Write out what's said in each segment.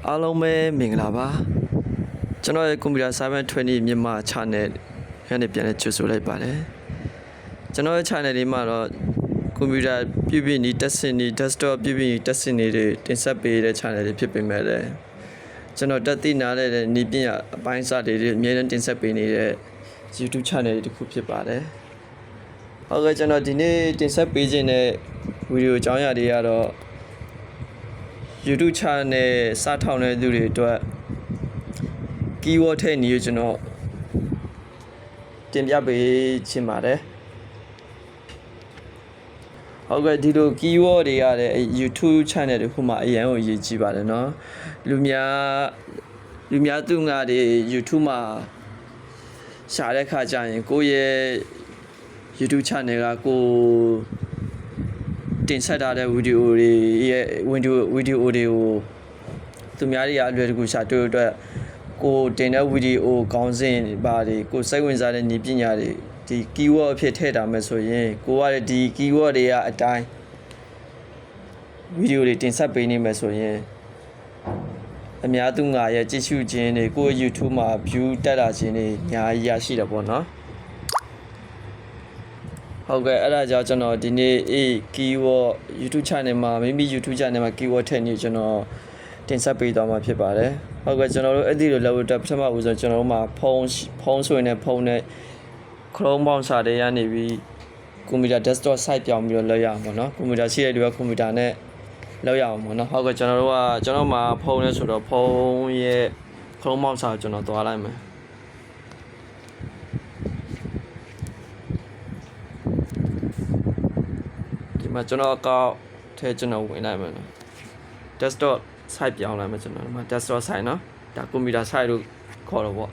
အားလုံးပဲမင်္ဂလာပါကျွန်တော်ရဲ့ Computer 720မြန်မာ channel ကနေပြန်လဲကြိုဆိုလိုက်ပါတယ်ကျွန်တော်ရဲ့ channel လေးမှာတော့ Computer ပြုပြင်နေတက်ဆင်နေ Desktop ပြုပြင်တက်ဆင်နေတွေတင်ဆက်ပေးတဲ့ channel လေးဖြစ်ပေမဲ့လည်းကျွန်တော်တက်သိနာတဲ့ဤပညာအပိုင်းစားတွေအများကြီးတင်ဆက်ပေးနေတဲ့ YouTube channel လေးတစ်ခုဖြစ်ပါတယ်ဟုတ်ကဲ့ကျွန်တော်ဒီနေ့တင်ဆက်ပေးခြင်းတဲ့ဗီဒီယိုအကြောင်းအရာတွေကတော့ YouTube channel စထောင်တဲ့သူတွေအတွက် keyword ထည့်နေရကျွန်တော်တင်ပြပေးချင်ပါတယ်ဟုတ်ကဲ့ဒီလို keyword တွေရတဲ့ YouTube channel တွေခုမှအရင်ကိုအရေးကြီးပါတယ်เนาะလူများသူငါတွေ YouTube မှာရှာတဲ့ခါကျရင်ကိုယ့်ရဲ့ YouTube channel ကကိုတင်ဆက်ထားတဲ့ဗီဒီယိုတွေရဲ့ဗီဒီယိုတွေကိုသူများတွေအလွယ်တကူရှာတွေ့အတွက်ကိုတင်တဲ့ဗီဒီယိုခေါင်းစဉ်တွေကိုစိတ်ဝင်စားတဲ့နည်းပညာတွေဒီ keyword အဖြစ်ထည့်ထားမယ်ဆိုရင်ကိုကဒီ keyword တွေကအတိုင်းဗီဒီယိုတွေတင်ဆက်ပေးနေမယ်ဆိုရင်အများသူငါရဲ့ကြည့်ရှုခြင်းတွေကို YouTube မှာ view တက်လာခြင်းတွေအများကြီးရရှိတယ်ပေါ့နော်ဟုတ်ကဲ့အဲ့ဒါကြောင့်ကျွန်တော်ဒီနေ့keyword YouTube channel မှာမိမိ YouTube channel မှာ keyword ထည့်နေကျွန်တော်တင်ဆက်ပေးသွားမှာဖြစ်ပါတယ်ဟုတ်ကဲ့ကျွန်တော်တို့အဲ့ဒီလို level တက်ပထမဦးဆုံးကျွန်တော်တို့မှာဖုန်းဆိုရင်လည်းဖုန်းနဲ့ Chrome browser တွေကနေပြီး computer desktop site ပြောင်းပြီးတော့လောက်ရအောင်ပေါ့နော် computer ရှိတဲ့လူက computer နဲ့လောက်ရအောင်ပေါ့နော်ဟုတ်ကဲ့ကျွန်တော်မှာဖုန်းနဲ့ဆိုတော့ဖုန်းရဲ့ Chrome browser ကိုကျွန်တော်သွားလိုက်မယ်ဒီမှာကျွန်တော်အကောင့်ထဲကျွန်တော်ဝင်လိုက်မယ်နော် desktop site ပြောင်းလိုက်မယ်ကျွန်တော်ဒီမှာ desktop site နော်ဒါ computer site လို့ခေါ်တော့ပေါ့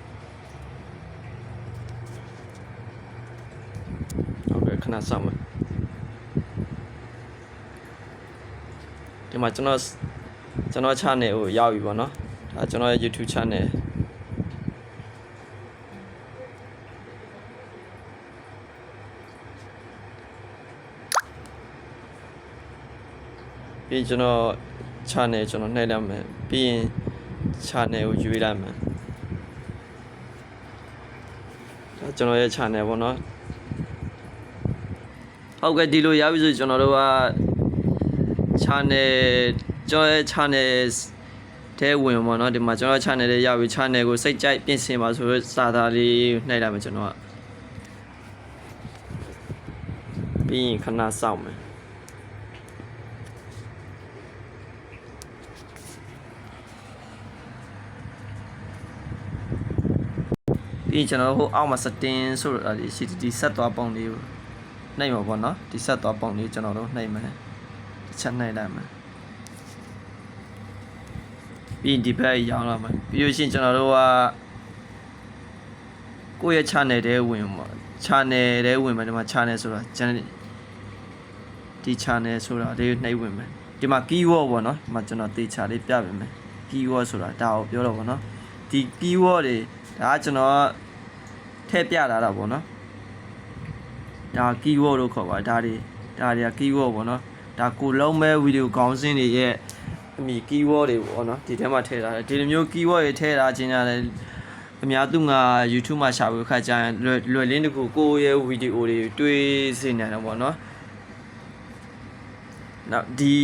ဟုတ်ကဲ့ခဏစောင့်မယ်ဒီမှာကျွန်တော် channel ကိုရောက်ပြီပေါ့နော်ဒါကျွန်တော်ရဲ့ YouTube channel ပြီးကျွန်တော် channel ကျွန်တော်နှိပ်လိုက်မယ်ပြီးရင် channel ကိုရွေးလိုက်မယ်ဒါကျွန်တော်ရဲ့ channel ပေါ့နော်ဟုတ်ကဲ့ဒီလိုရပြီဆိုကျွန်တော်တို့က channel ကျွန်တော်ရဲ့ channel ထဲဝင်ပေါ့နော်ဒီမှာကျွန်တော် channel လေးရပြီ channel ကိုစိတ်ကြိုက်ပြင်ဆင်ပါဆိုတော့စာသားလေးနှိပ်လိုက်မယ်ကျွန်တော်ကပြီးရင်ခဏစောင့်မယ်ပြီးကျွန်တော်ဟိုအောက်မှာ setting ဆိုတာဒီရှိဒီဆက်သွားပုံလေးကိုနှိပ်မှာပေါ့နော်ဒီဆက်သွားပုံလေးကျွန်တော်တို့နှိပ်မယ်တစ်ချက်နှိပ်လိုက်မယ်ပြီးဒီဘက်ရောင်းလာမယ်ပြီးလို့ရှိရင်ကျွန်တော်တို့ကကိုယ့်ရဲ့ channel ထဲဝင်ပါ channel ထဲဝင်မယ်ဒီမှာ channel ဆိုတာဒီ channel ဆိုတာလေးနှိပ်ဝင်မယ်ဒီမှာ keyword ပေါ့နော်ဒီမှာကျွန်တော်တေချာလေးပြပေးမယ် keyword ဆိုတာဒါကိုပြောတော့ပေါ့နော်ဒီ keyword တွေဒါကကျွန်တော်ထည့်ပြလာတာပေါ့နော်ဒါ keyword လို့ခေါ်ပါဒါတွေက keyword ပေါ့နော်ဒါကိုလုံးမဲ့ဗီဒီယိုခေါင်းစဉ်တွေရဲ့အမည် keyword တွေပေါ့နော်ဒီထဲမှာထည့်ထားတယ်ဒီလိုမျိုး keyword တွေထည့်ထားခြင်းရတယ်အများသူငါ YouTube မှာရှာဖို့ခါကြရင်လွယ်လင်းတခုကိုယ့်ရဲ့ဗီဒီယိုတွေတွေးစေနေတယ်ပေါ့နော်နောက်ဒီ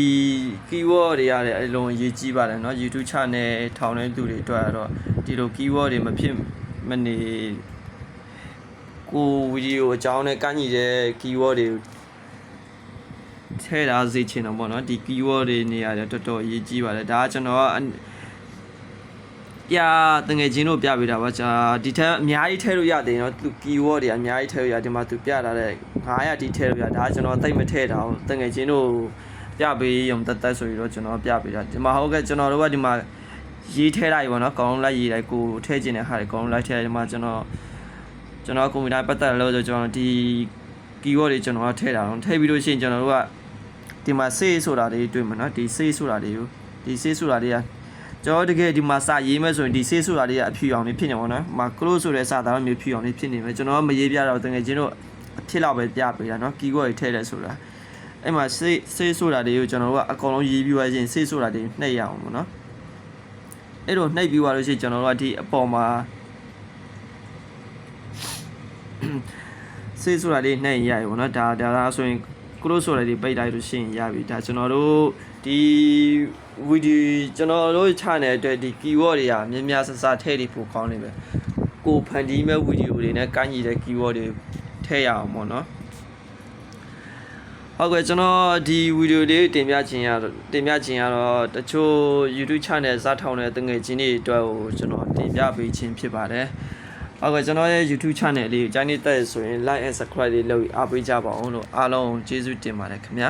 keyword တွေရတယ်အလုံးအရေးကြီးပါတယ်เนาะ YouTube channel ထောင်တဲ့သူတွေအတွက်ကတော့ဒီလို keyword တွေမဖြစ်မနေကိုဗီဒီယိုအကြောင်းနဲ့ကန့်ညီတဲ့ keyword တွေထည့်ထားစေချင်တော့ပေါ့เนาะဒီ keyword တွေနေရတယ်တော်တော်အရေးကြီးပါတယ်ဒါကကျွန်တော်ကတငယ်ချင်းတို့ပြပေးတာပါကျွန်တော်ဒီထက်အများကြီးထည့်လို့ရတယ်เนาะသူ keyword တွေအများကြီးထည့်လို့ရဒီမှာသူပြထားတဲ့900ဒီထည့်လို့ရဒါကကျွန်တော်သိမ့်မထည့်တာအောင်တငယ်ချင်းတို့ပြပေးရုံတက်ဆိုပြီးတော့ကျွန်တော်ပြပေးတာဒီမှာဟုတ်ကဲ့ကျွန်တော်တို့ကဒီမှာရေးထည့်လိုက်ပါတော့ကောင်းလိုက်ရေးလိုက်ကိုထည့်ခြင်းတဲ့ဟာတွေကောင်းလိုက်ထည့်လိုက်ဒီမှာကျွန်တော်ကွန်ပျူတာပတ်သက်လို့ဆိုကျွန်တော်ဒီ keyword တွေကျွန်တော်ထည့်တာတော့ထည့်ပြီးလို့ရှိရင်ကျွန်တော်တို့ကဒီမှာ save ဆိုတာတွေတွေ့မှာနော်ဒီ save ဆိုတာတွေကိုဒီ save ဆိုတာတွေကကျွန်တော်တကယ်ဒီမှာစာရေးမယ်ဆိုရင်ဒီ save ဆိုတာတွေကအဖြူအောင်လေးဖြစ်နေပါတော့မှာ close ဆိုတဲ့စာသားမျိုးဖြူအောင်လေးဖြစ်နေမယ်ကျွန်တော်ကမရေးပြတော့တကယ်ချင်းတို့အဖြစ်လောက်ပဲပြပေးတာနော် keyword တွေထည့်လဲဆိုတာအဲ့မှာဆေးဆိုတာတွေကိုကျွန်တော်တို့ကအကောင်လုံးရေးပြီးွားခြင်းဆေးဆိုတာတွေနှိပ်ရအောင်ပေါ့နော် အဲ့တော့နှိပ်ပြီးသွားလို့ရှိရင်ကျွန်တော်တို့ကဒီအပေါ်မှာဆေးဆိုတာလေးနှိပ်ရရပေါ့နော်ဒါဆိုရင်ကိုလို့ဆိုတာလေးပိတ်လိုက်လို့ရှိရင်ရပြီဒါကျွန်တော်တို့ဒီဗီဒီယိုကျွန်တော်တို့ channel အတွက်ဒီ keyword တွေကများများဆဆထည့်ပြီးပို့ကောင်းနေပဲကိုဖန်တီးမဲ့ဗီဒီယိုတွေနဲ့ကိုင်းညီတဲ့ keyword တွေထည့်ရအောင်ပေါ့နော်ဟုတ်ကဲ့ကျွန်တော်ဒီဗီဒီယိုလေးတင်ပြခြင်းရတော့တချို့ YouTube channel စထောင်တဲ့တငယ်ချင်းတွေအတွက်ကိုကျွန်တော်တင်ပြပေးခြင်းဖြစ်ပါတယ်ဟုတ်ကဲ့ကျွန်တော်ရဲ့ YouTube channel လေးကိုကြိုက်နေတဲ့ဆိုရင် like and subscribe လေးလုပ်ပြီးအားပေးကြပါအောင်လို့အားလုံးကျေးဇူးတင်ပါတယ်ခင်ဗျာ